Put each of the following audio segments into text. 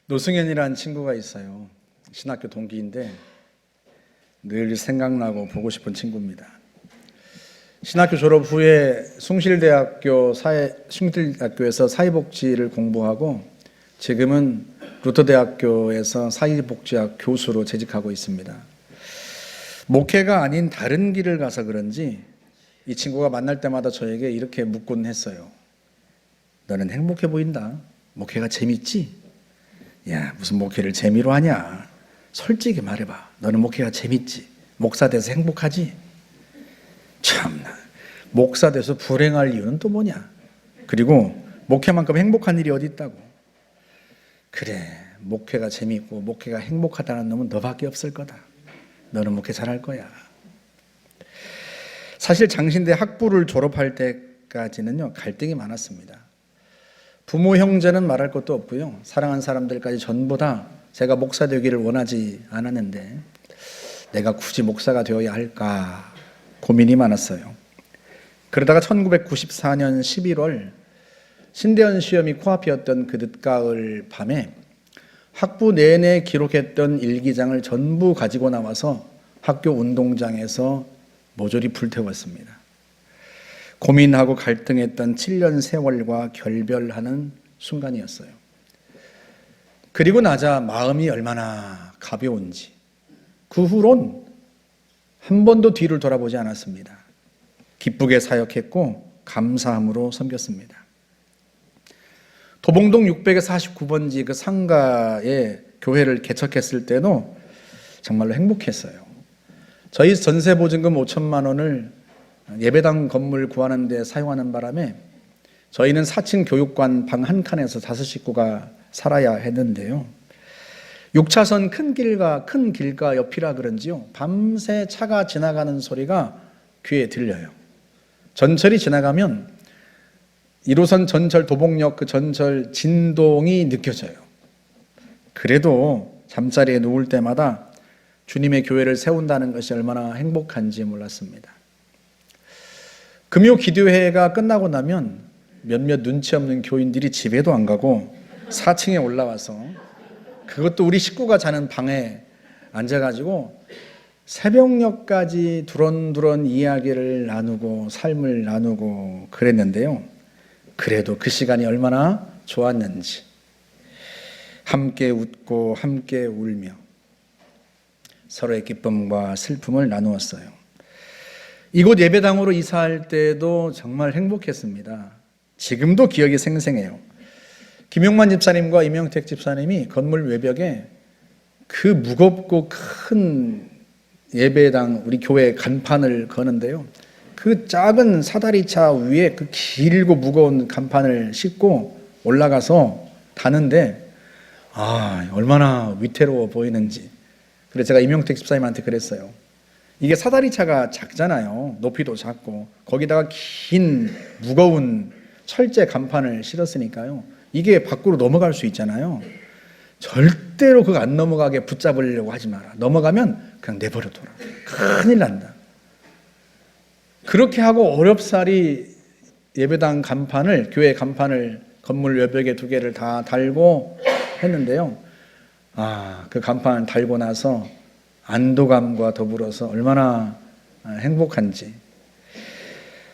노승현이라는 친구가 있어요. 신학교 동기인데 늘 생각나고 보고 싶은 친구입니다. 신학교 졸업 후에 숭실대학교에서 사회복지를 공부하고 지금은 루터대학교에서 사회복지학 교수로 재직하고 있습니다. 목회가 아닌 다른 길을 가서 그런지 이 친구가 만날 때마다 저에게 이렇게 묻곤 했어요. 너는 행복해 보인다. 목회가 재밌지? 야, 무슨 목회를 재미로 하냐? 솔직히 말해봐. 너는 목회가 재밌지? 목사 돼서 행복하지? 참나, 목사 돼서 불행할 이유는 또 뭐냐? 그리고 목회만큼 행복한 일이 어디 있다고? 그래, 목회가 재밌고 목회가 행복하다는 놈은 너밖에 없을 거다. 너는 목회 잘할 거야. 사실 장신대 학부를 졸업할 때까지는요, 갈등이 많았습니다. 부모 형제는 말할 것도 없고요, 사랑하는 사람들까지 전부 다 제가 목사 되기를 원하지 않았는데 내가 굳이 목사가 되어야 할까 고민이 많았어요. 그러다가 1994년 11월 신대원 시험이 코앞이었던 그 늦가을 밤에 학부 내내 기록했던 일기장을 전부 가지고 나와서 학교 운동장에서 모조리 불태웠습니다. 고민하고 갈등했던 7년 세월과 결별하는 순간이었어요. 그리고 나자 마음이 얼마나 가벼운지 그 후론 한 번도 뒤를 돌아보지 않았습니다. 기쁘게 사역했고 감사함으로 섬겼습니다. 도봉동 649번지 그 상가에 교회를 개척했을 때도 정말로 행복했어요. 저희 전세보증금 5천만 원을 예배당 건물 구하는 데 사용하는 바람에 저희는 4층 교육관 방 한 칸에서 5식구가 살아야 했는데요. 6차선 큰 길가 옆이라 그런지요, 밤새 차가 지나가는 소리가 귀에 들려요. 전철이 지나가면 1호선 전철 도봉역 그 전철 진동이 느껴져요. 그래도 잠자리에 누울 때마다 주님의 교회를 세운다는 것이 얼마나 행복한지 몰랐습니다. 금요 기도회가 끝나고 나면 몇몇 눈치 없는 교인들이 집에도 안 가고 4층에 올라와서 그것도 우리 식구가 자는 방에 앉아가지고 새벽녘까지 두런두런 이야기를 나누고 삶을 나누고 그랬는데요. 그래도 그 시간이 얼마나 좋았는지, 함께 웃고 함께 울며 서로의 기쁨과 슬픔을 나누었어요. 이곳 예배당으로 이사할 때도 정말 행복했습니다. 지금도 기억이 생생해요. 김용만 집사님과 이명택 집사님이 건물 외벽에 그 무겁고 큰 예배당 우리 교회 간판을 거는데요, 그 작은 사다리차 위에 그 길고 무거운 간판을 싣고 올라가서 다는데 얼마나 위태로워 보이는지. 그래서 제가 이명택 집사님한테 그랬어요. 이게 사다리차가 작잖아요. 높이도 작고 거기다가 긴 무거운 철제 간판을 실었으니까요, 이게 밖으로 넘어갈 수 있잖아요. 절대로 그거 안 넘어가게 붙잡으려고 하지 마라. 넘어가면 그냥 내버려둬라. 큰일 난다. 그렇게 하고 어렵사리 예배당 간판을, 교회 간판을 건물 외벽에 2개를 다 달고 했는데요, 그 간판을 달고 나서 안도감과 더불어서 얼마나 행복한지.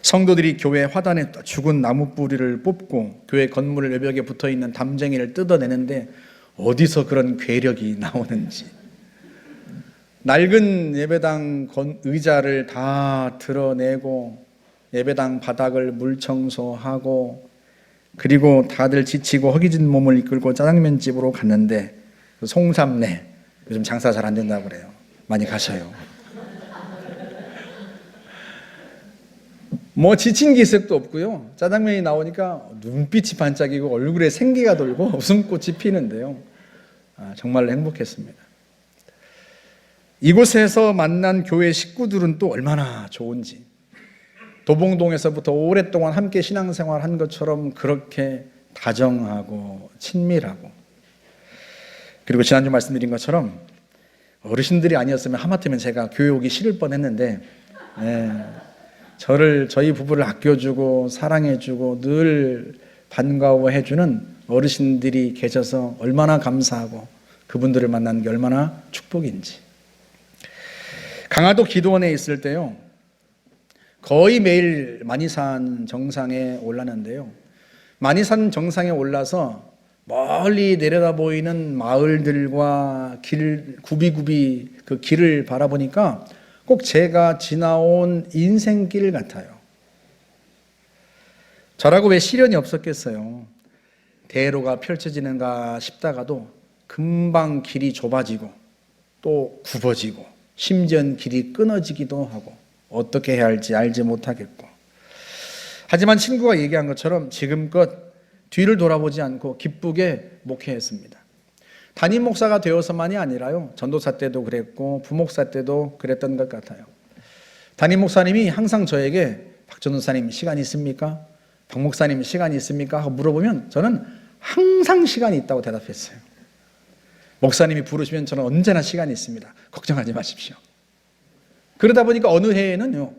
성도들이 교회 화단에 죽은 나무 뿌리를 뽑고 교회 건물 외벽에 붙어있는 담쟁이를 뜯어내는데 어디서 그런 괴력이 나오는지. 낡은 예배당 의자를 다 드러내고 예배당 바닥을 물청소하고, 그리고 다들 지치고 허기진 몸을 이끌고 짜장면집으로 갔는데 송삼내, 요즘 장사 잘 안 된다고 그래요. 많이 가셔요. 지친 기색도 없고요, 짜장면이 나오니까 눈빛이 반짝이고 얼굴에 생기가 돌고 웃음꽃이 피는데요, 정말 행복했습니다. 이곳에서 만난 교회 식구들은 또 얼마나 좋은지. 도봉동에서부터 오랫동안 함께 신앙생활 한 것처럼 그렇게 다정하고 친밀하고, 그리고 지난주 말씀드린 것처럼 어르신들이 아니었으면 하마터면 제가 교회 오기 싫을 뻔했는데, 저희 부부를 아껴주고 사랑해주고 늘 반가워해주는 어르신들이 계셔서 얼마나 감사하고 그분들을 만난 게 얼마나 축복인지. 강화도 기도원에 있을 때요, 거의 매일 만이산 정상에 올랐는데요, 만이산 정상에 올라서 멀리 내려다 보이는 마을들과 길, 굽이굽이 그 길을 바라보니까 꼭 제가 지나온 인생길 같아요. 저라고 왜 시련이 없었겠어요. 대로가 펼쳐지는가 싶다가도 금방 길이 좁아지고 또 굽어지고 심지어는 길이 끊어지기도 하고 어떻게 해야 할지 알지 못하겠고. 하지만 친구가 얘기한 것처럼 지금껏 뒤를 돌아보지 않고 기쁘게 목회했습니다. 담임 목사가 되어서만이 아니라요, 전도사 때도 그랬고 부목사 때도 그랬던 것 같아요. 담임 목사님이 항상 저에게 박 전도사님 시간 있습니까? 박 목사님 시간 있습니까? 하고 물어보면 저는 항상 시간이 있다고 대답했어요. 목사님이 부르시면 저는 언제나 시간이 있습니다. 걱정하지 마십시오. 그러다 보니까 어느 해에는요,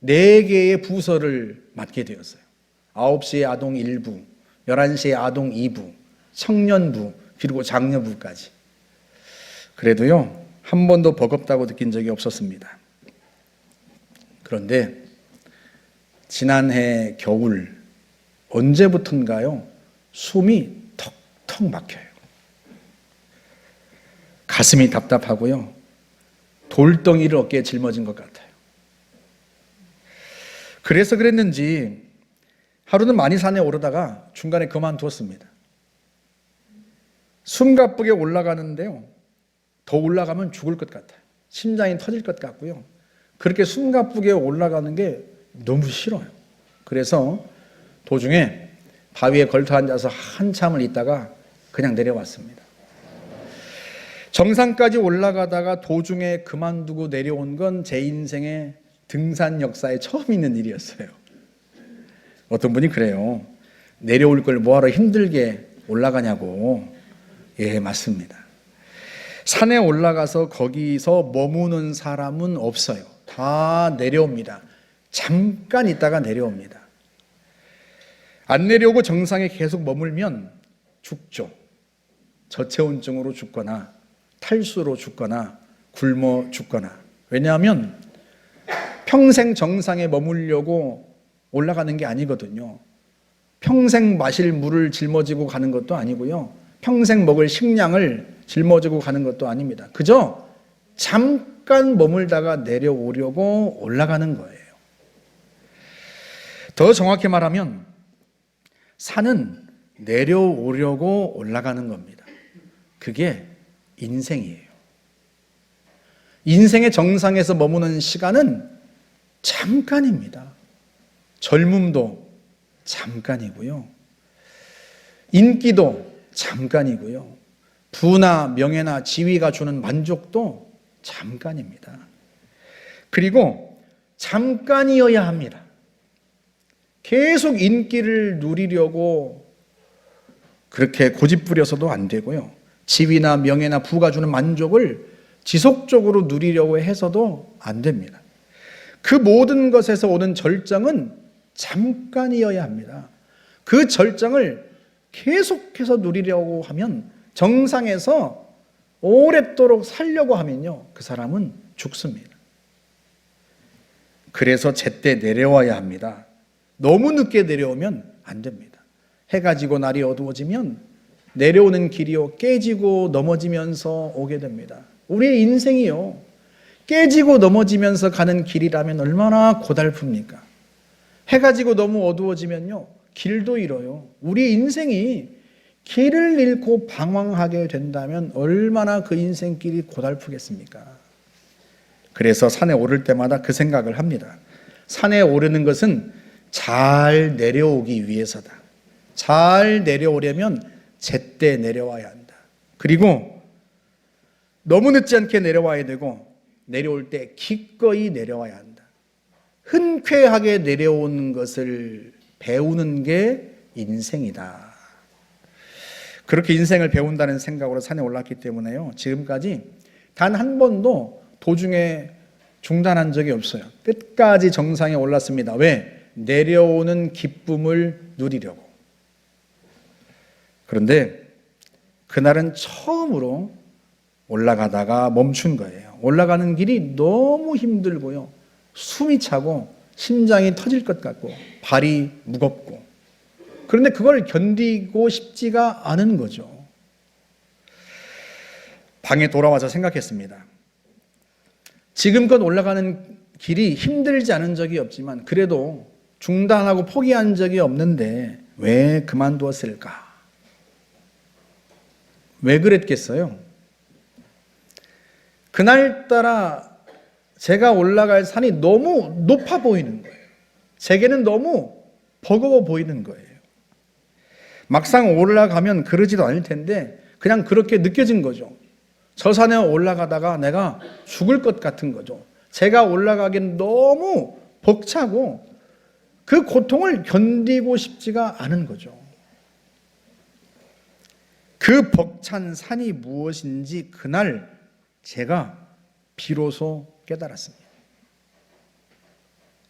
4개의 부서를 맡게 되었어요. 9시에 아동 1부, 11시에 아동 2부, 청년부, 그리고 장려부까지. 그래도요, 한 번도 버겁다고 느낀 적이 없었습니다. 그런데 지난해 겨울 언제부턴가요, 숨이 턱턱 막혀요. 가슴이 답답하고요, 돌덩이를 어깨에 짊어진 것 같아요. 그래서 그랬는지 하루는 만이산에 오르다가 중간에 그만두었습니다. 숨가쁘게 올라가는데요, 더 올라가면 죽을 것 같아요. 심장이 터질 것 같고요, 그렇게 숨가쁘게 올라가는 게 너무 싫어요. 그래서 도중에 바위에 걸터 앉아서 한참을 있다가 그냥 내려왔습니다. 정상까지 올라가다가 도중에 그만두고 내려온 건 제 인생의 등산 역사에 처음 있는 일이었어요. 어떤 분이 그래요. 내려올 걸 뭐하러 힘들게 올라가냐고. 예, 맞습니다. 산에 올라가서 거기서 머무는 사람은 없어요. 다 내려옵니다. 잠깐 있다가 내려옵니다. 안 내려오고 정상에 계속 머물면 죽죠. 저체온증으로 죽거나 탈수로 죽거나 굶어 죽거나. 왜냐하면 평생 정상에 머물려고 올라가는 게 아니거든요. 평생 마실 물을 짊어지고 가는 것도 아니고요, 평생 먹을 식량을 짊어지고 가는 것도 아닙니다. 그저 잠깐 머물다가 내려오려고 올라가는 거예요. 더 정확히 말하면 산은 내려오려고 올라가는 겁니다. 그게 인생이에요. 인생의 정상에서 머무는 시간은 잠깐입니다. 젊음도 잠깐이고요, 인기도 잠깐이고요, 부나 명예나 지위가 주는 만족도 잠깐입니다. 그리고 잠깐이어야 합니다. 계속 인기를 누리려고 그렇게 고집부려서도 안 되고요, 지위나 명예나 부가 주는 만족을 지속적으로 누리려고 해서도 안 됩니다. 그 모든 것에서 오는 절정은 잠깐이어야 합니다. 그 절정을 계속해서 누리려고 하면, 정상에서 오랫도록 살려고 하면요, 그 사람은 죽습니다. 그래서 제때 내려와야 합니다. 너무 늦게 내려오면 안 됩니다. 해가 지고 날이 어두워지면 내려오는 길이요, 깨지고 넘어지면서 오게 됩니다. 우리의 인생이요, 깨지고 넘어지면서 가는 길이라면 얼마나 고달픕니까? 해가 지고 너무 어두워지면요, 길도 잃어요. 우리 인생이 길을 잃고 방황하게 된다면 얼마나 그 인생길이 고달프겠습니까? 그래서 산에 오를 때마다 그 생각을 합니다. 산에 오르는 것은 잘 내려오기 위해서다. 잘 내려오려면 제때 내려와야 한다. 그리고 너무 늦지 않게 내려와야 되고, 내려올 때 기꺼이 내려와야 한다. 흔쾌하게 내려오는 것을 배우는 게 인생이다. 그렇게 인생을 배운다는 생각으로 산에 올랐기 때문에요, 지금까지 단 한 번도 도중에 중단한 적이 없어요. 끝까지 정상에 올랐습니다. 왜? 내려오는 기쁨을 누리려고. 그런데 그날은 처음으로 올라가다가 멈춘 거예요. 올라가는 길이 너무 힘들고요. 숨이 차고 심장이 터질 것 같고 발이 무겁고, 그런데 그걸 견디고 싶지가 않은 거죠. 방에 돌아와서 생각했습니다. 지금껏 올라가는 길이 힘들지 않은 적이 없지만 그래도 중단하고 포기한 적이 없는데 왜 그만두었을까? 왜 그랬겠어요? 그날따라 제가 올라갈 산이 너무 높아 보이는 거예요. 제게는 너무 버거워 보이는 거예요. 막상 올라가면 그러지도 않을 텐데 그냥 그렇게 느껴진 거죠. 저 산에 올라가다가 내가 죽을 것 같은 거죠. 제가 올라가기엔 너무 벅차고 그 고통을 견디고 싶지가 않은 거죠. 그 벅찬 산이 무엇인지 그날 제가 비로소 깨달았습니다.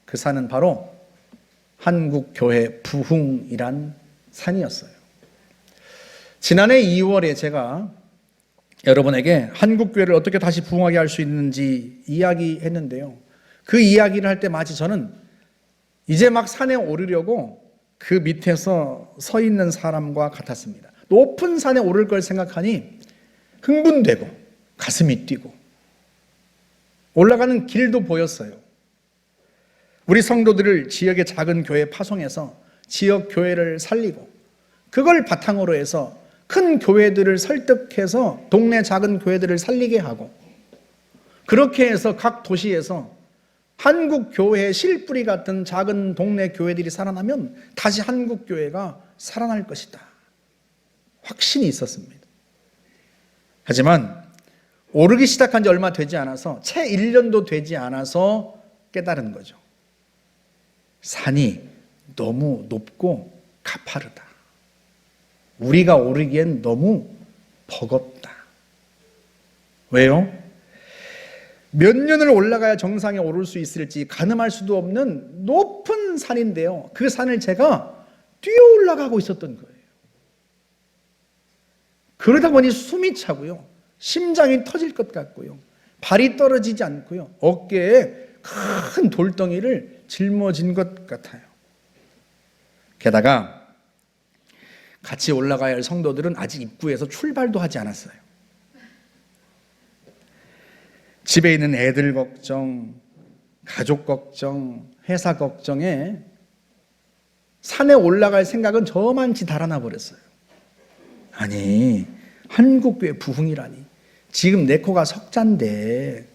그 산은 바로 한국교회 부흥이란 산이었어요. 지난해 2월에 제가 여러분에게 한국교회를 어떻게 다시 부흥하게 할 수 있는지 이야기했는데요. 그 이야기를 할 때 마치 저는 이제 막 산에 오르려고 그 밑에서 서 있는 사람과 같았습니다. 높은 산에 오를 걸 생각하니 흥분되고 가슴이 뛰고 올라가는 길도 보였어요. 우리 성도들을 지역의 작은 교회에 파송해서 지역 교회를 살리고 그걸 바탕으로 해서 큰 교회들을 설득해서 동네 작은 교회들을 살리게 하고, 그렇게 해서 각 도시에서 한국 교회의 실뿌리 같은 작은 동네 교회들이 살아나면 다시 한국 교회가 살아날 것이다. 확신이 있었습니다. 하지만 오르기 시작한 지 얼마 되지 않아서, 채 1년도 되지 않아서 깨달은 거죠. 산이 너무 높고 가파르다. 우리가 오르기엔 너무 버겁다. 왜요? 몇 년을 올라가야 정상에 오를 수 있을지 가늠할 수도 없는 높은 산인데요. 그 산을 제가 뛰어 올라가고 있었던 거예요. 그러다 보니 숨이 차고요. 심장이 터질 것 같고요. 발이 떨어지지 않고요. 어깨에 큰 돌덩이를 짊어진 것 같아요. 게다가 같이 올라가야 할 성도들은 아직 입구에서 출발도 하지 않았어요. 집에 있는 애들 걱정, 가족 걱정, 회사 걱정에 산에 올라갈 생각은 저만치 달아나 버렸어요. 아니, 한국교회 부흥이라니. 지금 내 코가 석잔데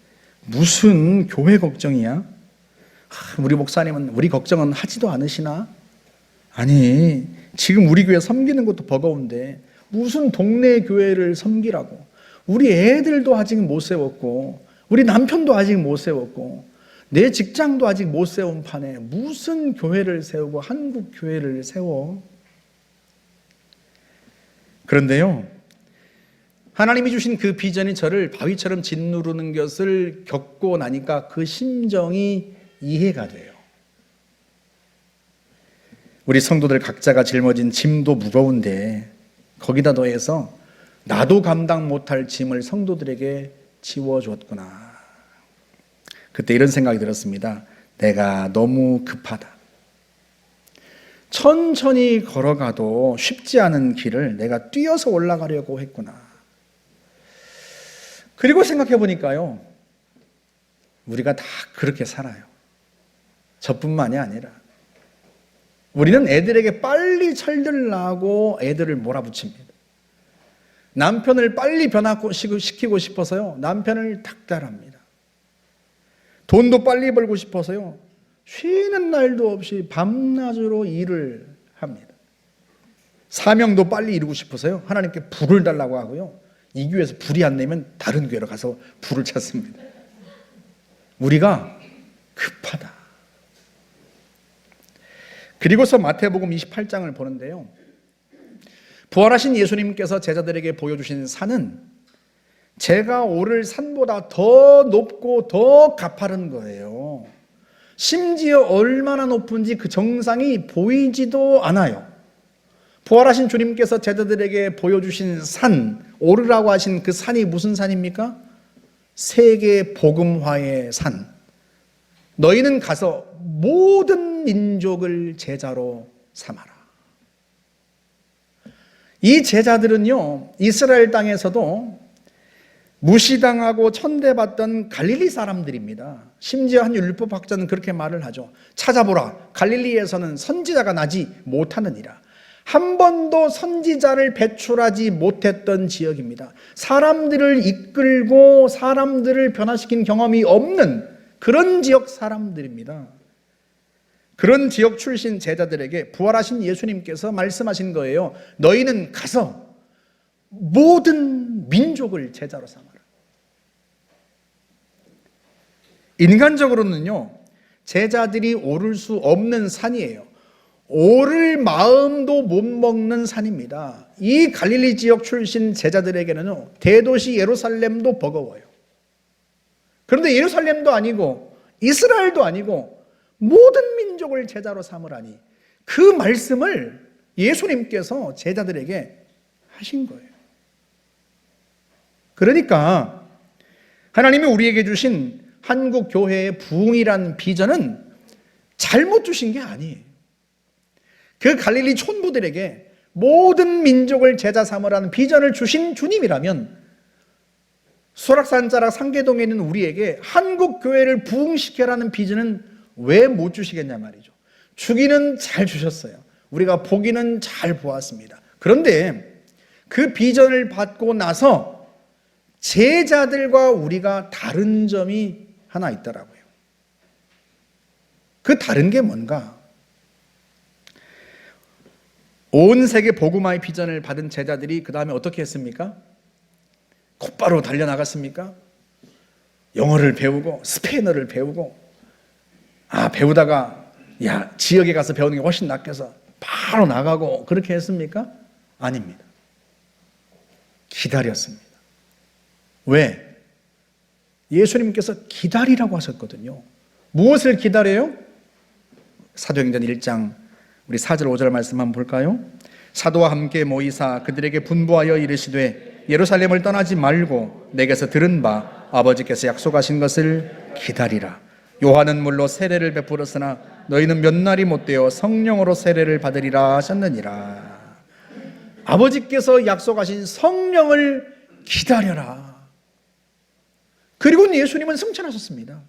무슨 교회 걱정이야? 우리 목사님은 우리 걱정은 하지도 않으시나? 아니, 지금 우리 교회 섬기는 것도 버거운데 무슨 동네 교회를 섬기라고. 우리 애들도 아직 못 세웠고 우리 남편도 아직 못 세웠고 내 직장도 아직 못 세운 판에 무슨 교회를 세우고 한국 교회를 세워. 그런데요, 하나님이 주신 그 비전이 저를 바위처럼 짓누르는 것을 겪고 나니까 그 심정이 이해가 돼요. 우리 성도들 각자가 짊어진 짐도 무거운데 거기다 더해서 나도 감당 못할 짐을 성도들에게 지워줬구나. 그때 이런 생각이 들었습니다. 내가 너무 급하다. 천천히 걸어가도 쉽지 않은 길을 내가 뛰어서 올라가려고 했구나. 그리고 생각해 보니까요, 우리가 다 그렇게 살아요. 저뿐만이 아니라 우리는 애들에게 빨리 철들나고 애들을 몰아붙입니다. 남편을 빨리 변화시키고 싶어서요, 남편을 닥달합니다. 돈도 빨리 벌고 싶어서요, 쉬는 날도 없이 밤낮으로 일을 합니다. 사명도 빨리 이루고 싶어서요, 하나님께 불을 달라고 하고요, 이 교회에서 불이 안 내면 다른 교회로 가서 불을 찾습니다. 우리가 급하다. 그리고서 마태복음 28장을 보는데요, 부활하신 예수님께서 제자들에게 보여주신 산은 제가 오를 산보다 더 높고 더 가파른 거예요. 심지어 얼마나 높은지 그 정상이 보이지도 않아요. 부활하신 주님께서 제자들에게 보여주신 산, 오르라고 하신 그 산이 무슨 산입니까? 세계 복음화의 산. 너희는 가서 모든 민족을 제자로 삼아라. 이 제자들은요, 이스라엘 땅에서도 무시당하고 천대받던 갈릴리 사람들입니다. 심지어 한 율법학자는 그렇게 말을 하죠. 찾아보라, 갈릴리에서는 선지자가 나지 못하느니라. 한 번도 선지자를 배출하지 못했던 지역입니다. 사람들을 이끌고 사람들을 변화시킨 경험이 없는 그런 지역 사람들입니다. 그런 지역 출신 제자들에게 부활하신 예수님께서 말씀하신 거예요. 너희는 가서 모든 민족을 제자로 삼아라. 인간적으로는요, 제자들이 오를 수 없는 산이에요. 오를 마음도 못 먹는 산입니다. 이 갈릴리 지역 출신 제자들에게는요, 대도시 예루살렘도 버거워요. 그런데 예루살렘도 아니고 이스라엘도 아니고 모든 민족을 제자로 삼으라니, 그 말씀을 예수님께서 제자들에게 하신 거예요. 그러니까 하나님이 우리에게 주신 한국 교회의 부흥이란 비전은 잘못 주신 게 아니에요. 그 갈릴리 촌부들에게 모든 민족을 제자 삼으라는 비전을 주신 주님이라면 수락산자락 상계동에 있는 우리에게 한국 교회를 부흥시켜라는 비전은 왜 못 주시겠냐 말이죠. 주기는 잘 주셨어요. 우리가 보기는 잘 보았습니다. 그런데 그 비전을 받고 나서 제자들과 우리가 다른 점이 하나 있더라고요. 그 다른 게 뭔가? 온 세계 복음화의 비전을 받은 제자들이 그 다음에 어떻게 했습니까? 곧바로 달려나갔습니까? 영어를 배우고 스페인어를 배우고, 배우다가 지역에 가서 배우는 게 훨씬 낫겠어 바로 나가고 그렇게 했습니까? 아닙니다. 기다렸습니다. 왜? 예수님께서 기다리라고 하셨거든요. 무엇을 기다려요? 사도행전 1장 우리 4절 5절 말씀 한번 볼까요? 사도와 함께 모이사 그들에게 분부하여 이르시되 예루살렘을 떠나지 말고 내게서 들은 바 아버지께서 약속하신 것을 기다리라. 요한은 물로 세례를 베풀었으나 너희는 몇 날이 못되어 성령으로 세례를 받으리라 하셨느니라. 아버지께서 약속하신 성령을 기다려라. 그리고 예수님은 승천하셨습니다.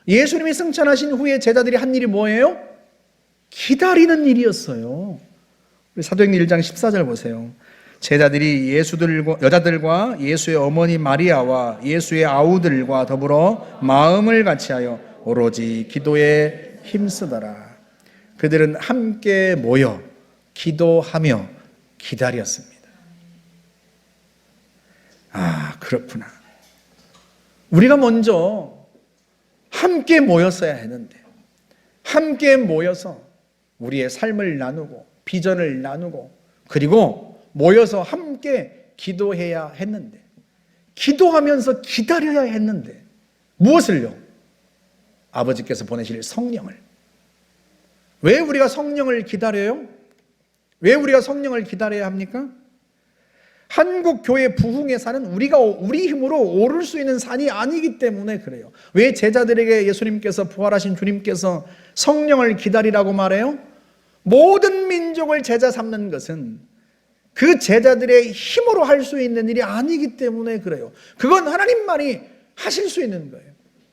예수님이 승천하신 후에 제자들이 한 일이 뭐예요? 기다리는 일이었어요. 우리 사도행전 1장 14절 보세요. 제자들이 여자들과 예수의 어머니 마리아와 예수의 아우들과 더불어 마음을 같이하여 오로지 기도에 힘쓰더라. 그들은 함께 모여 기도하며 기다렸습니다. 그렇구나. 우리가 먼저 함께 모였어야 했는데, 함께 모여서 우리의 삶을 나누고 비전을 나누고 그리고 모여서 함께 기도해야 했는데, 기도하면서 기다려야 했는데 무엇을요? 아버지께서 보내실 성령을. 왜 우리가 성령을 기다려요? 왜 우리가 성령을 기다려야 합니까? 한국 교회 부흥의 산은 우리가 우리 힘으로 오를 수 있는 산이 아니기 때문에 그래요. 왜 제자들에게 예수님께서 부활하신 주님께서 성령을 기다리라고 말해요? 모든 민족을 제자 삼는 것은 그 제자들의 힘으로 할 수 있는 일이 아니기 때문에 그래요. 그건 하나님만이 하실 수 있는 거예요.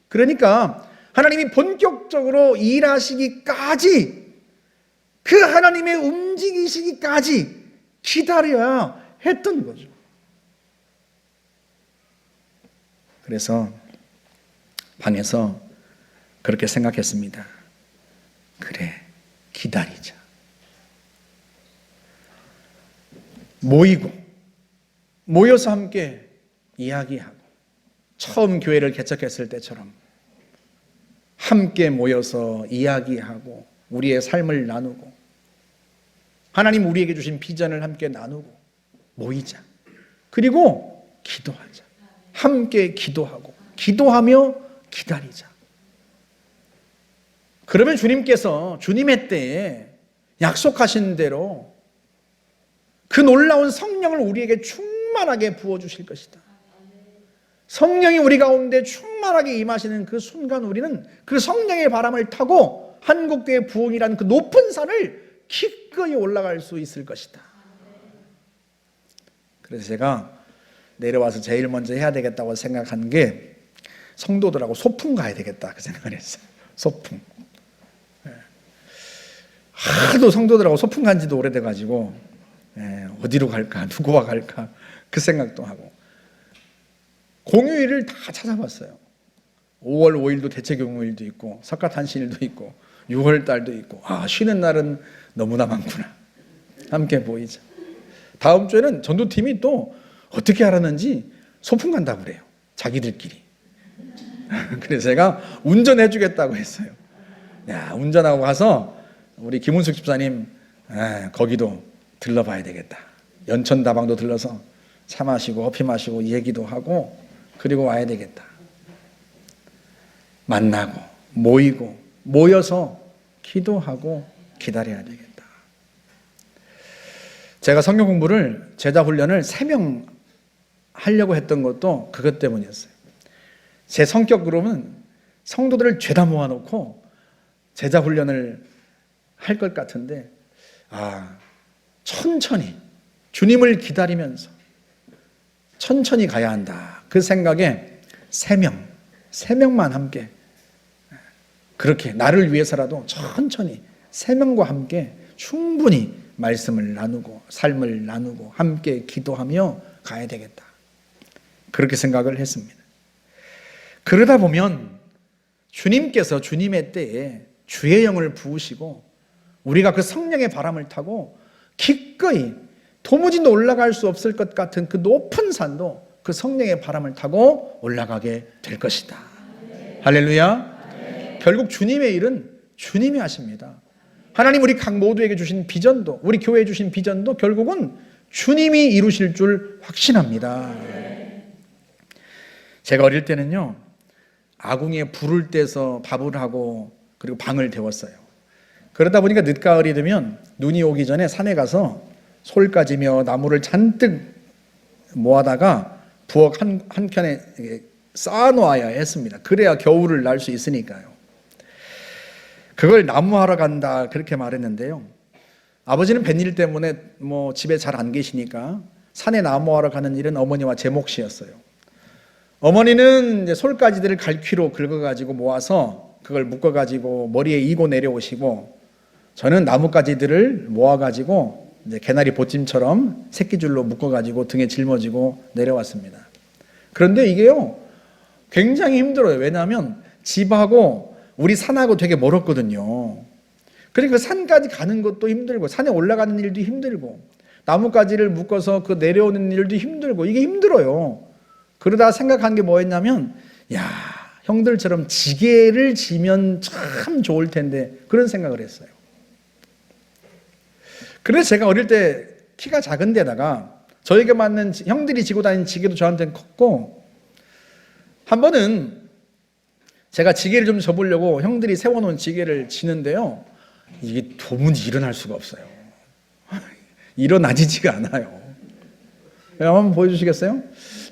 그러니까 하나님이 본격적으로 일하시기까지, 그 하나님의 움직이시기까지 기다려야 했던 거죠. 그래서 방에서 그렇게 생각했습니다. 그래, 기다리자. 모여서 함께 이야기하고, 처음 교회를 개척했을 때처럼 함께 모여서 이야기하고 우리의 삶을 나누고 하나님 우리에게 주신 비전을 함께 나누고 모이자. 그리고 기도하자. 함께 기도하고 기도하며 기다리자. 그러면 주님께서 주님의 때에 약속하신 대로 그 놀라운 성령을 우리에게 충만하게 부어주실 것이다. 성령이 우리 가운데 충만하게 임하시는 그 순간 우리는 그 성령의 바람을 타고 한국교회 부흥이라는 그 높은 산을 기꺼이 올라갈 수 있을 것이다. 그래서 제가 내려와서 제일 먼저 해야 되겠다고 생각한 게 성도들하고 소풍 가야 되겠다 그 생각을 했어요. 소풍. 하도 성도들하고 소풍 간 지도 오래돼가지고 어디로 갈까 누구와 갈까 그 생각도 하고 공휴일을 다 찾아봤어요. 5월 5일도 대체경무일도 있고 석가탄신일도 있고 6월 달도 있고 쉬는 날은 너무나 많구나. 함께 모이자. 다음 주에는 전도팀이 또 어떻게 알았는지 소풍 간다고 그래요. 자기들끼리. 그래서 제가 운전해 주겠다고 했어요. 운전하고 가서 우리 김은숙 집사님 거기도 들러봐야 되겠다. 연천다방도 들러서 차 마시고 커피 마시고 얘기도 하고 그리고 와야 되겠다. 만나고 모이고 모여서 기도하고 기다려야 되겠다. 제가 성경 공부를 제자 훈련을 3명 하려고 했던 것도 그것 때문이었어요. 제 성격으로는 성도들을 죄다 모아놓고 제자 훈련을 할 것 같은데 천천히 주님을 기다리면서 천천히 가야 한다. 그 생각에 3명만 함께 그렇게 나를 위해서라도 천천히 3명과 함께 충분히 말씀을 나누고 삶을 나누고 함께 기도하며 가야 되겠다. 그렇게 생각을 했습니다. 그러다 보면 주님께서 주님의 때에 주의 영을 부으시고 우리가 그 성령의 바람을 타고 기꺼이 도무지 올라갈 수 없을 것 같은 그 높은 산도 그 성령의 바람을 타고 올라가게 될 것이다. 할렐루야. 결국 주님의 일은 주님이 하십니다. 하나님 우리 각 모두에게 주신 비전도 우리 교회에 주신 비전도 결국은 주님이 이루실 줄 확신합니다. 제가 어릴 때는요 아궁이에 불을 떼서 밥을 하고 그리고 방을 데웠어요. 그러다 보니까 늦가을이 되면 눈이 오기 전에 산에 가서 솔가지며 나무를 잔뜩 모아다가 부엌 한켠에 쌓아놓아야 했습니다. 그래야 겨울을 날 수 있으니까요. 그걸 나무하러 간다 그렇게 말했는데요. 아버지는 뱃일 때문에 집에 잘 안 계시니까 산에 나무하러 가는 일은 어머니와 제 몫이었어요. 어머니는 이제 솔가지들을 갈퀴로 긁어가지고 모아서 그걸 묶어가지고 머리에 이고 내려오시고 저는 나뭇가지들을 모아가지고 이제 개나리 보찜처럼 새끼줄로 묶어가지고 등에 짊어지고 내려왔습니다. 그런데 이게요 굉장히 힘들어요. 왜냐하면 집하고 우리 산하고 되게 멀었거든요. 그러니까 산까지 가는 것도 힘들고 산에 올라가는 일도 힘들고 나뭇가지를 묶어서 그 내려오는 일도 힘들고 이게 힘들어요. 그러다 생각한 게 뭐였냐면 형들처럼 지게를 지면 참 좋을 텐데 그런 생각을 했어요. 그래서 제가 어릴 때 키가 작은 데다가 저에게 맞는 형들이 지고 다니는 지게도 저한테는 컸고 한 번은 제가 지게를 좀 접으려고 형들이 세워놓은 지게를 지는데요 이게 도무지 일어날 수가 없어요. 일어나지지가 않아요. 한번 보여주시겠어요?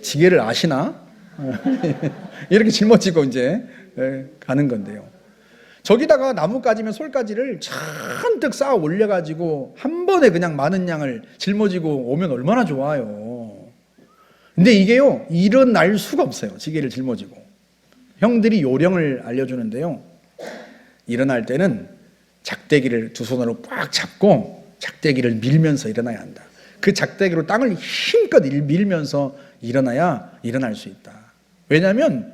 지게를 아시나? 이렇게 짊어지고 이제 가는 건데요. 저기다가 나뭇가지면 솔가지를 잔뜩 쌓아 올려가지고 한 번에 그냥 많은 양을 짊어지고 오면 얼마나 좋아요. 근데 이게요 일어날 수가 없어요. 지게를 짊어지고. 형들이 요령을 알려주는데요. 일어날 때는 작대기를 두 손으로 꽉 잡고 작대기를 밀면서 일어나야 한다. 그 작대기로 땅을 힘껏 밀면서 일어나야 일어날 수 있다. 왜냐하면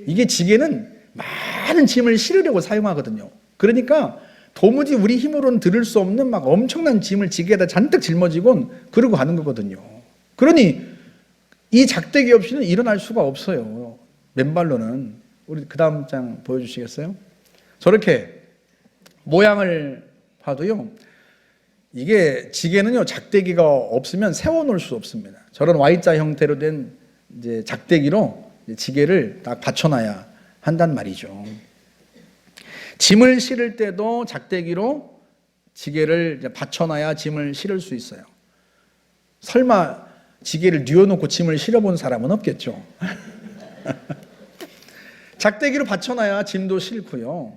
이게 지게는 많은 짐을 실으려고 사용하거든요. 그러니까 도무지 우리 힘으로는 들을 수 없는 막 엄청난 짐을 지게에다 잔뜩 짊어지곤 그러고 가는 거거든요. 그러니 이 작대기 없이는 일어날 수가 없어요. 맨발로는. 우리 그 다음 장 보여주시겠어요? 저렇게 모양을 봐도요. 이게 지게는요 작대기가 없으면 세워놓을 수 없습니다. 저런 Y자 형태로 된 이제 작대기로 지게를 딱 받쳐놔야 한단 말이죠. 짐을 실을 때도 작대기로 지게를 받쳐놔야 짐을 실을 수 있어요. 설마 지게를 뉘어놓고 짐을 실어본 사람은 없겠죠. 작대기로 받쳐놔야 짐도 싣고요.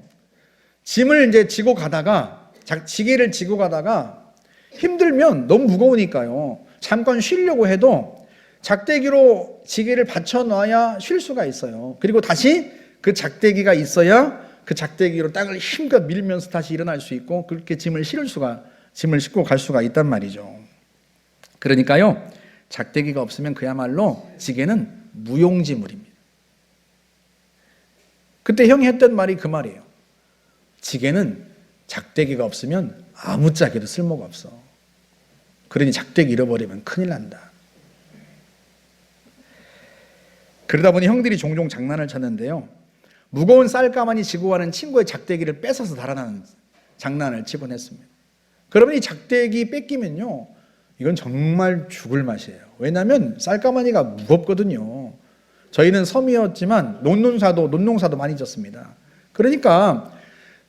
짐을 이제 지고 가다가, 지게를 지고 가다가 힘들면 너무 무거우니까요. 잠깐 쉬려고 해도 작대기로 지게를 받쳐놔야 쉴 수가 있어요. 그리고 다시 그 작대기가 있어야 그 작대기로 땅을 힘껏 밀면서 다시 일어날 수 있고, 그렇게 짐을 싣고 갈 수가 있단 말이죠. 그러니까요, 작대기가 없으면 그야말로 지게는 무용지물입니다. 그때 형이 했던 말이 그 말이에요. 지게는 작대기가 없으면 아무짝에도 쓸모가 없어. 그러니 작대기 잃어버리면 큰일 난다. 그러다 보니 형들이 종종 장난을 쳤는데요, 무거운 쌀가마니 지고 가는 친구의 작대기를 뺏어서 달아나는 장난을 치곤 했습니다. 그러면 이 작대기 뺏기면요, 이건 정말 죽을 맛이에요. 왜냐하면 쌀가마니가 무겁거든요. 저희는 섬이었지만 논농사도 많이 졌습니다. 그러니까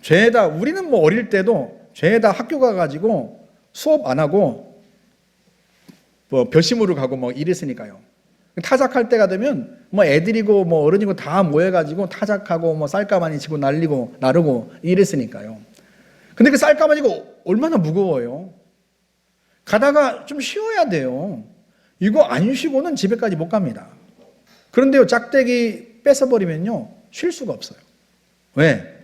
죄다, 우리는 뭐 어릴 때도 죄다 학교 가가지고 수업 안 하고 뭐 벼심으로 가고 뭐 이랬으니까요. 타작할 때가 되면 뭐 애들이고 뭐 어른이고 다 모여가지고 타작하고 뭐 쌀가마니 치고 나르고 이랬으니까요. 근데 그 쌀가마니가 얼마나 무거워요. 가다가 좀 쉬어야 돼요. 이거 안 쉬고는 집에까지 못 갑니다. 그런데요, 작대기 뺏어버리면요, 쉴 수가 없어요. 왜?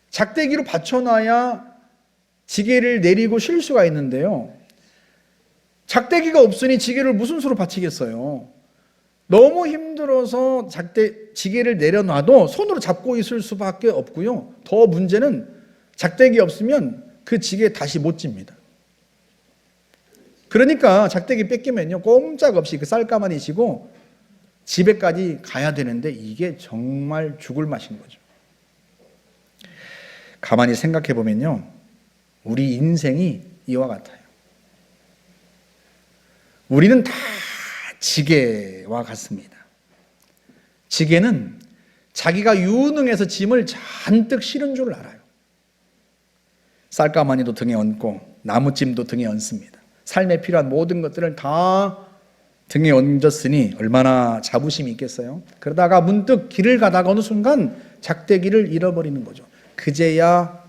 작대기로 받쳐놔야 지게를 내리고 쉴 수가 있는데요, 작대기가 없으니 지게를 무슨 수로 받치겠어요? 너무 힘들어서 지게를 내려놔도 손으로 잡고 있을 수밖에 없고요. 더 문제는 작대기 없으면 그 지게 다시 못 집니다. 그러니까 작대기 뺏기면요, 꼼짝없이 그 쌀가마니 지고 집에까지 가야 되는데 이게 정말 죽을 맛인 거죠. 가만히 생각해 보면요, 우리 인생이 이와 같아요. 우리는 다 지게와 같습니다. 지게는 자기가 유능해서 짐을 잔뜩 실은 줄 알아요. 쌀가마니도 등에 얹고 나무찜도 등에 얹습니다. 삶에 필요한 모든 것들을 다 등에 얹었으니 얼마나 자부심이 있겠어요. 그러다가 문득 길을 가다가 어느 순간 작대기를 잃어버리는 거죠. 그제야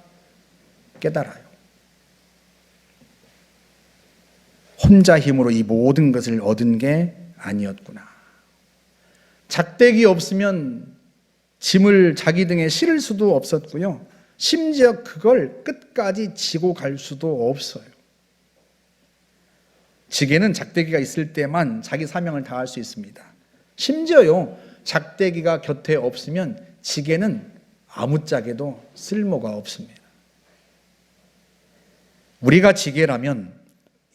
깨달아요. 혼자 힘으로 이 모든 것을 얻은 게 아니었구나. 작대기 없으면 짐을 자기 등에 실을 수도 없었고요, 심지어 그걸 끝까지 지고 갈 수도 없어요. 지게는 작대기가 있을 때만 자기 사명을 다할 수 있습니다. 심지어요, 작대기가 곁에 없으면 지게는 아무짝에도 쓸모가 없습니다. 우리가 지게라면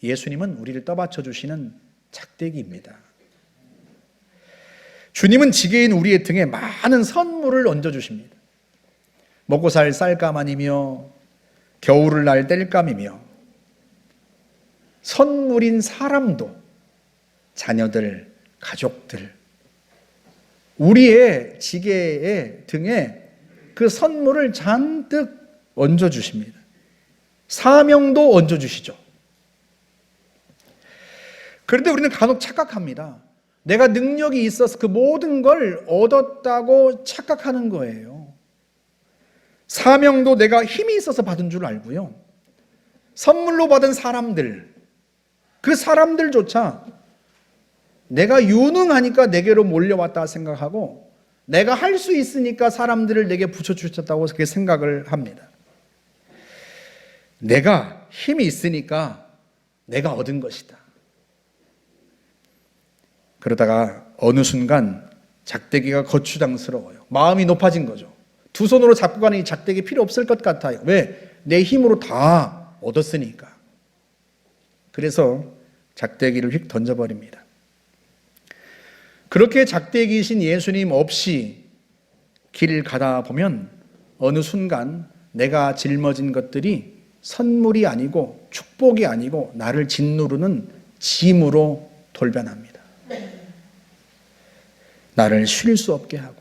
예수님은 우리를 떠받쳐 주시는 작대기입니다. 주님은 지게인 우리의 등에 많은 선물을 얹어주십니다. 먹고 살 쌀가마니며 겨울을 날 땔감이며 선물인 사람도, 자녀들, 가족들, 우리의 지게의 등에 그 선물을 잔뜩 얹어주십니다. 사명도 얹어주시죠. 그런데 우리는 간혹 착각합니다. 내가 능력이 있어서 그 모든 걸 얻었다고 착각하는 거예요. 사명도 내가 힘이 있어서 받은 줄 알고요, 선물로 받은 사람들, 그 사람들조차 내가 유능하니까 내게로 몰려왔다 생각하고, 내가 할 수 있으니까 사람들을 내게 붙여주셨다고 그렇게 생각을 합니다. 내가 힘이 있으니까 내가 얻은 것이다. 그러다가 어느 순간 작대기가 거추장스러워요. 마음이 높아진 거죠. 두 손으로 잡고 가는 이 작대기 필요 없을 것 같아요. 왜? 내 힘으로 다 얻었으니까. 그래서 작대기를 휙 던져버립니다. 그렇게 작대기이신 예수님 없이 길을 가다 보면 어느 순간 내가 짊어진 것들이 선물이 아니고 축복이 아니고 나를 짓누르는 짐으로 돌변합니다. 나를 쉴 수 없게 하고,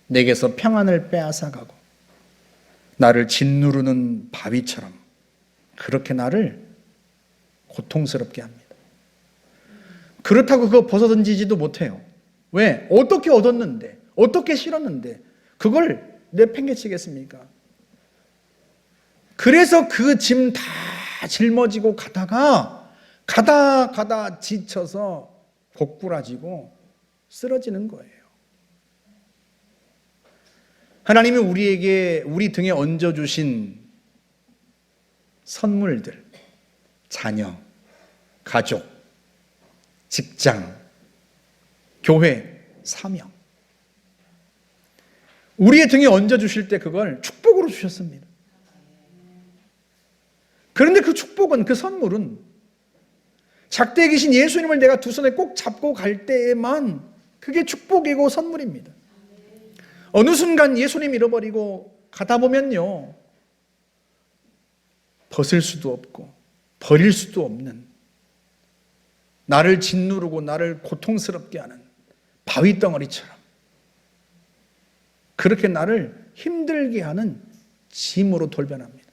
내게서 평안을 빼앗아가고, 나를 짓누르는 바위처럼 그렇게 나를 고통스럽게 합니다. 그렇다고 그거 벗어던지지도 못해요. 왜? 어떻게 얻었는데, 어떻게 실었는데 그걸 내팽개치겠습니까? 그래서 그 짐 다 짊어지고 가다 지쳐서 고꾸라지고 쓰러지는 거예요. 하나님이 우리에게 우리 등에 얹어주신 선물들, 자녀, 가족, 직장, 교회, 사명, 우리의 등에 얹어주실 때 그걸 축복으로 주셨습니다. 그런데 그 축복은, 그 선물은 작대에 계신 예수님을 내가 두 손에 꼭 잡고 갈 때에만 그게 축복이고 선물입니다. 어느 순간 예수님 잃어버리고 가다 보면요, 벗을 수도 없고 버릴 수도 없는, 나를 짓누르고 나를 고통스럽게 하는 바위덩어리처럼 그렇게 나를 힘들게 하는 짐으로 돌변합니다.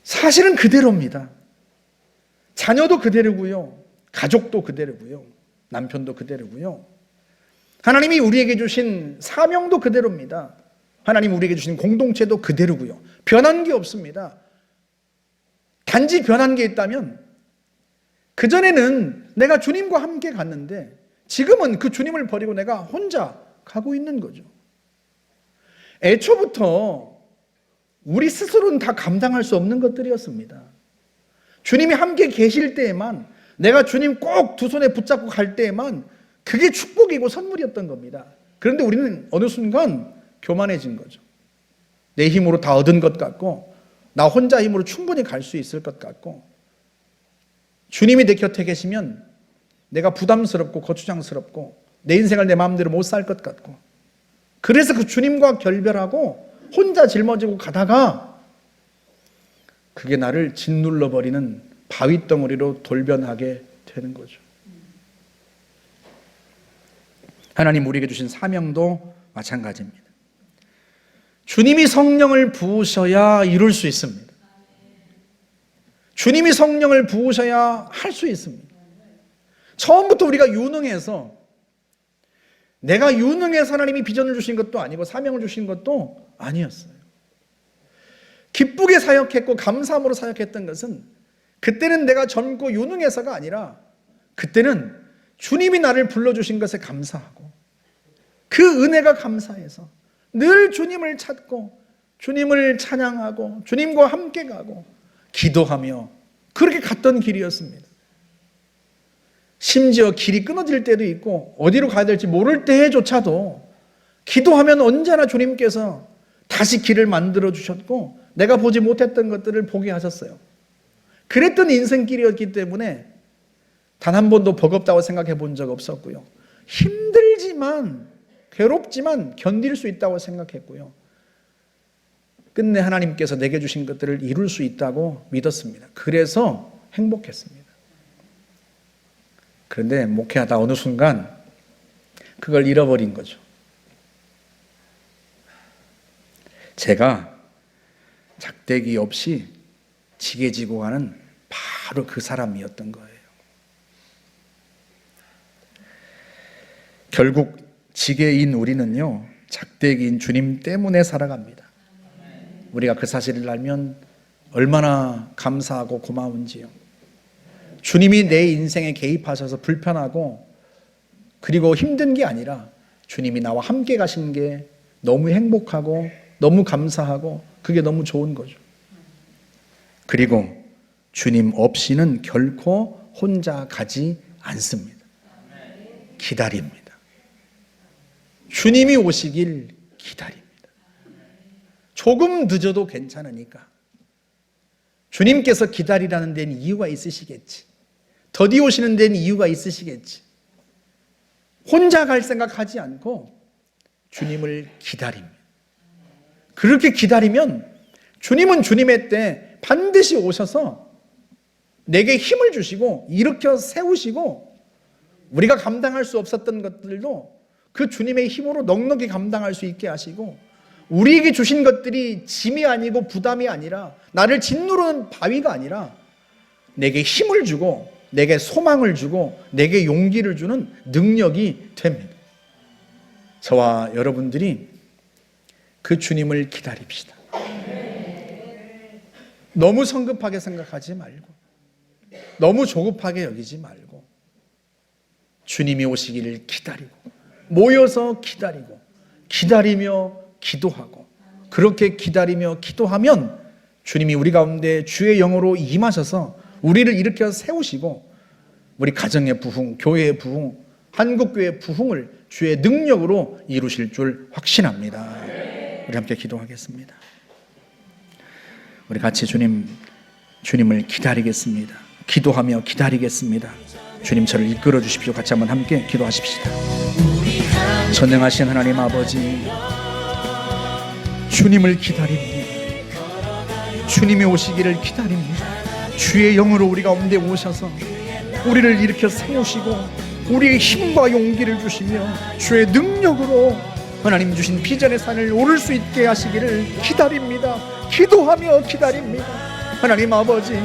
사실은 그대로입니다. 자녀도 그대로고요, 가족도 그대로고요, 남편도 그대로고요, 하나님이 우리에게 주신 사명도 그대로입니다. 하나님 우리에게 주신 공동체도 그대로고요. 변한 게 없습니다. 단지 변한 게 있다면, 그전에는 내가 주님과 함께 갔는데 지금은 그 주님을 버리고 내가 혼자 가고 있는 거죠. 애초부터 우리 스스로는 다 감당할 수 없는 것들이었습니다. 주님이 함께 계실 때에만, 내가 주님 꼭 두 손에 붙잡고 갈 때에만 그게 축복이고 선물이었던 겁니다. 그런데 우리는 어느 순간 교만해진 거죠. 내 힘으로 다 얻은 것 같고, 나 혼자 힘으로 충분히 갈 수 있을 것 같고, 주님이 내 곁에 계시면 내가 부담스럽고 거추장스럽고 내 인생을 내 마음대로 못 살 것 같고, 그래서 그 주님과 결별하고 혼자 짊어지고 가다가 그게 나를 짓눌러버리는 바위덩어리로 돌변하게 되는 거죠. 하나님 우리에게 주신 사명도 마찬가지입니다. 주님이 성령을 부으셔야 이룰 수 있습니다. 주님이 성령을 부으셔야 할 수 있습니다. 처음부터 우리가 유능해서, 내가 유능해서 하나님이 비전을 주신 것도 아니고 사명을 주신 것도 아니었어요. 기쁘게 사역했고 감사함으로 사역했던 것은, 그때는 내가 젊고 유능해서가 아니라 그때는 주님이 나를 불러주신 것에 감사하고 그 은혜가 감사해서 늘 주님을 찾고 주님을 찬양하고 주님과 함께 가고 기도하며 그렇게 갔던 길이었습니다. 심지어 길이 끊어질 때도 있고 어디로 가야 될지 모를 때조차도 기도하면 언제나 주님께서 다시 길을 만들어 주셨고 내가 보지 못했던 것들을 보게 하셨어요. 그랬던 인생길이었기 때문에 단 한 번도 버겁다고 생각해 본 적 없었고요. 힘들지만 괴롭지만 견딜 수 있다고 생각했고요. 끝내 하나님께서 내게 주신 것들을 이룰 수 있다고 믿었습니다. 그래서 행복했습니다. 그런데 목회하다 어느 순간 그걸 잃어버린 거죠. 제가 작대기 없이 지게 지고 가는 바로 그 사람이었던 거예요. 결국 지게인 우리는요, 작대기인 주님 때문에 살아갑니다. 우리가 그 사실을 알면 얼마나 감사하고 고마운지요. 주님이 내 인생에 개입하셔서 불편하고 그리고 힘든 게 아니라 주님이 나와 함께 가신 게 너무 행복하고 너무 감사하고 그게 너무 좋은 거죠. 그리고 주님 없이는 결코 혼자 가지 않습니다. 기다립니다. 주님이 오시길 기다립니다. 조금 늦어도 괜찮으니까. 주님께서 기다리라는 데는 이유가 있으시겠지. 더디 오시는 데는 이유가 있으시겠지. 혼자 갈 생각하지 않고 주님을 기다립니다. 그렇게 기다리면 주님은 주님의 때 반드시 오셔서 내게 힘을 주시고 일으켜 세우시고 우리가 감당할 수 없었던 것들도 그 주님의 힘으로 넉넉히 감당할 수 있게 하시고 우리에게 주신 것들이 짐이 아니고 부담이 아니라 나를 짓누르는 바위가 아니라 내게 힘을 주고 내게 소망을 주고 내게 용기를 주는 능력이 됩니다. 저와 여러분들이 그 주님을 기다립시다. 너무 성급하게 생각하지 말고, 너무 조급하게 여기지 말고, 주님이 오시기를 기다리고, 모여서 기다리고, 기다리며 기도하고, 그렇게 기다리며 기도하면 주님이 우리 가운데 주의 영으로 임하셔서 우리를 일으켜 세우시고, 우리 가정의 부흥, 교회의 부흥, 한국교회의 부흥을 주의 능력으로 이루실 줄 확신합니다. 우리 함께 기도하겠습니다. 우리 같이 주님을 기다리겠습니다. 기도하며 기다리겠습니다. 주님 저를 이끌어 주십시오. 같이 한번 함께 기도하십시다. 전능하신 하나님 아버지, 주님을 기다립니다. 주님이 오시기를 기다립니다. 주의 영으로 우리 가운데 오셔서 우리를 일으켜 세우시고 우리의 힘과 용기를 주시며 주의 능력으로 하나님 주신 비전의 산을 오를 수 있게 하시기를 기다립니다. 기도하며 기다립니다. 하나님 아버지,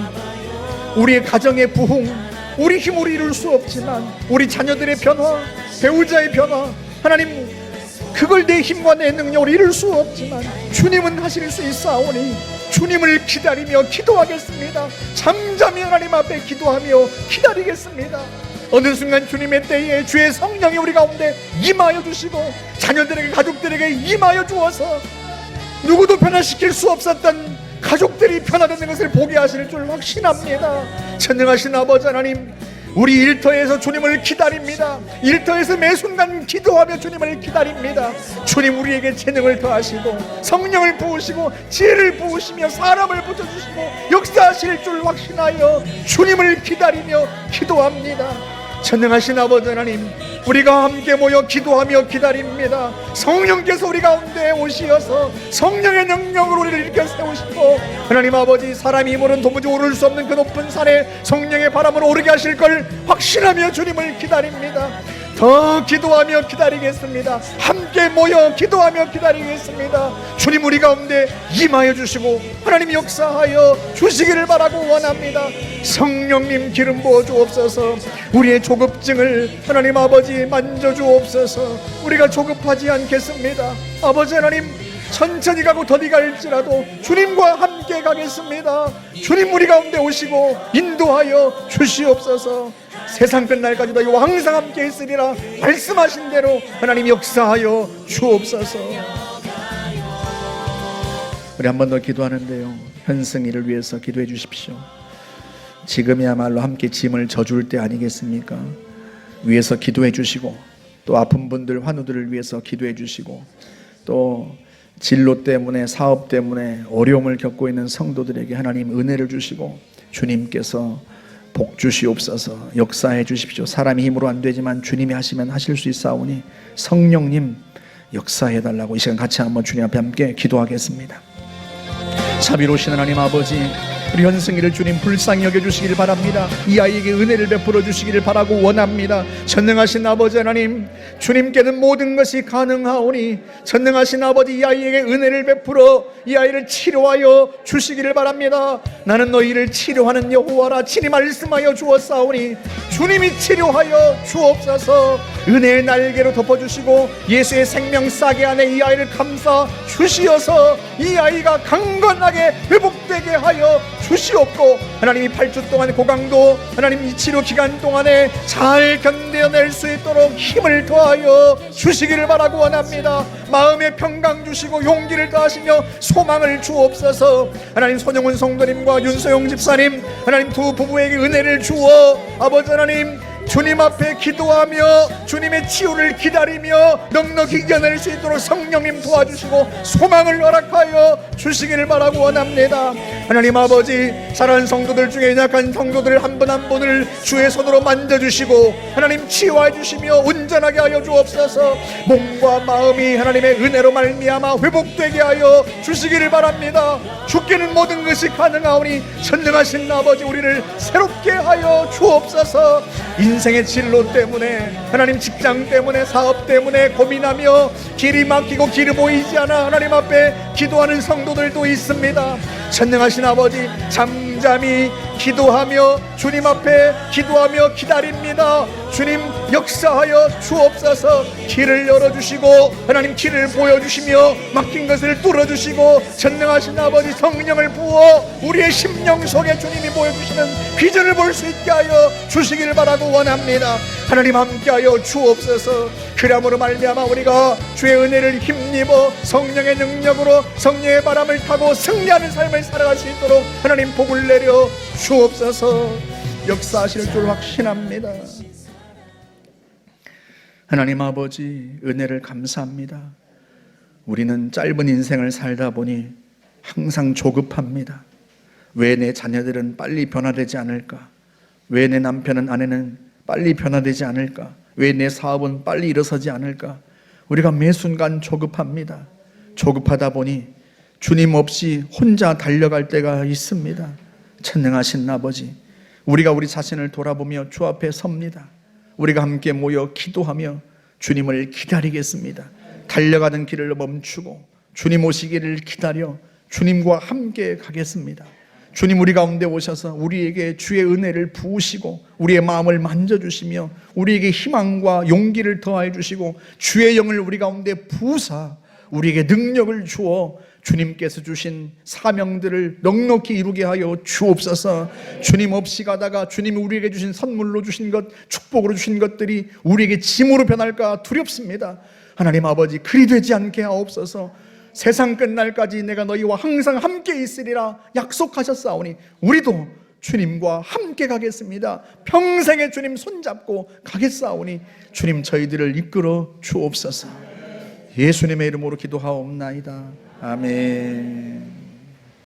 우리의 가정의 부흥, 우리 힘으로 이룰 수 없지만 우리 자녀들의 변화, 배우자의 변화, 하나님 그걸 내 힘과 내 능력으로 이룰 수 없지만 주님은 하실 수 있사오니 주님을 기다리며 기도하겠습니다. 잠잠히 하나님 앞에 기도하며 기다리겠습니다. 어느 순간 주님의 때에 주의 성령이 우리 가운데 임하여 주시고 자녀들에게, 가족들에게 임하여 주어서 누구도 변화시킬 수 없었던 가족들이 변화되는 것을 보게 하실 줄 확신합니다. 전능하신 아버지 하나님, 우리 일터에서 주님을 기다립니다. 일터에서 매 순간 기도하며 주님을 기다립니다. 주님 우리에게 재능을 더하시고 성령을 부으시고 지혜를 부으시며 사람을 붙여주시고 역사하실 줄 확신하여 주님을 기다리며 기도합니다. 전능하신 아버지 하나님, 우리가 함께 모여 기도하며 기다립니다. 성령께서 우리 가운데 오시어서 성령의 능력으로 우리를 일으켜 세우시고 하나님 아버지, 사람이 힘으로는 도무지 오를 수 없는 그 높은 산에 성령의 바람으로 오르게 하실 걸 확신하며 주님을 기다립니다. 더 기도하며 기다리겠습니다. 함께 모여 기도하며 기다리겠습니다. 주님 우리 가운데 임하여 주시고 하나님 역사하여 주시기를 바라고 원합니다. 성령님 기름 부어 주옵소서. 우리의 조급증을 하나님 아버지 만져 주옵소서. 우리가 조급하지 않겠습니다. 아버지 하나님, 천천히 가고 더디 갈지라도 주님과 함께 가겠습니다. 주님 우리 가운데 오시고 인도하여 주시옵소서. 세상 끝날까지도 항상 함께 있으리라 말씀하신 대로 하나님 역사하여 주옵소서. 우리 한 번 더 기도하는데요, 현승이를 위해서 기도해 주십시오. 지금이야말로 함께 짐을 져줄 때 아니겠습니까? 위해서 기도해 주시고, 또 아픈 분들, 환우들을 위해서 기도해 주시고, 또 진로 때문에, 사업 때문에 어려움을 겪고 있는 성도들에게 하나님 은혜를 주시고 주님께서 복 주시옵소서. 역사해 주십시오. 사람이 힘으로 안 되지만 주님이 하시면 하실 수 있사오니 성령님 역사해 달라고 이 시간 같이 한번 주님 앞에 함께 기도하겠습니다. 자비로우신 하나님 아버지, 우리 현승이를 주님 불쌍히 여겨주시길 바랍니다. 이 아이에게 은혜를 베풀어 주시기를 바라고 원합니다. 전능하신 아버지 하나님, 주님께는 모든 것이 가능하오니 전능하신 아버지, 이 아이에게 은혜를 베풀어 이 아이를 치료하여 주시기를 바랍니다. 나는 너희를 치료하는 여호와라 친히 말씀하여 주었사오니 주님이 치료하여 주옵소서. 은혜의 날개로 덮어주시고 예수의 생명 싸게 안에 이 아이를 감싸 주시어서 이 아이가 강건하게 회복되게 하여 주시옵고, 하나님 이 8주 동안 고강도 하나님 이 치료 기간 동안에 잘 견뎌낼 수 있도록 힘을 더하여 주시기를 바라고 원합니다. 마음의 평강 주시고 용기를 더하시며 소망을 주옵소서. 하나님 손영훈 성도님과 윤소영 집사님, 하나님 두 부부에게 은혜를 주어 아버지 하나님 주님 앞에 기도하며 주님의 치유를 기다리며 넉넉히 이겨낼 수 있도록 성령님 도와주시고 소망을 허락하여 주시기를 바라고 원합니다. 하나님 아버지, 사랑하는 성도들 중에 연약한 성도들 한 분 한 분을 주의 손으로 만져주시고 하나님 치유해 주시며 온전하게 하여 주옵소서. 몸과 마음이 하나님의 은혜로 말미암아 회복되게 하여 주시기를 바랍니다. 주께는 모든 것이 가능하오니 전능하신 아버지, 우리를 새롭게 하여 주옵소서. 인생의 진로 때문에, 하나님 직장 때문에, 사업 때문에 고민하며 길이 막히고 길이 보이지 않아 하나님 앞에 기도하는 성도들도 있습니다. 전능하신 아버지, 잠잠히 잠잠히 기도하며 주님 앞에 기도하며 기다립니다. 주님 역사하여 주옵소서. 길을 열어주시고 하나님 길을 보여주시며 막힌 것을 뚫어주시고 전능하신 아버지 성령을 부어 우리의 심령 속에 주님이 보여주시는 비전을 볼 수 있게 하여 주시기를 바라고 원합니다. 하나님 함께하여 주옵소서. 그러므로 말미암아 우리가 주의 은혜를 힘입어 성령의 능력으로 성령의 바람을 타고 승리하는 삶을 살아갈 수 있도록 하나님 복을 내려 주옵소서. 역사하실 줄 확신합니다. 하나님 아버지 은혜를 감사합니다. 우리는 짧은 인생을 살다 보니 항상 조급합니다. 왜 내 자녀들은 빨리 변화되지 않을까? 왜 내 남편은 아내는 빨리 변화되지 않을까? 왜 내 사업은 빨리 일어서지 않을까? 우리가 매 순간 조급합니다. 조급하다 보니 주님 없이 혼자 달려갈 때가 있습니다. 천능하신 아버지, 우리가 우리 자신을 돌아보며 주 앞에 섭니다. 우리가 함께 모여 기도하며 주님을 기다리겠습니다. 달려가는 길을 멈추고 주님 오시기를 기다려 주님과 함께 가겠습니다. 주님 우리 가운데 오셔서 우리에게 주의 은혜를 부으시고 우리의 마음을 만져주시며 우리에게 희망과 용기를 더하여 주시고 주의 영을 우리 가운데 부으사 우리에게 능력을 주어 주님께서 주신 사명들을 넉넉히 이루게 하여 주옵소서. 주님 없이 가다가 주님이 우리에게 주신 선물로 주신 것, 축복으로 주신 것들이 우리에게 짐으로 변할까 두렵습니다. 하나님 아버지 그리 되지 않게 하옵소서. 세상 끝날까지 내가 너희와 항상 함께 있으리라 약속하셨사오니 우리도 주님과 함께 가겠습니다. 평생에 주님 손잡고 가겠사오니 주님 저희들을 이끌어 주옵소서. 예수님의 이름으로 기도하옵나이다. 아멘.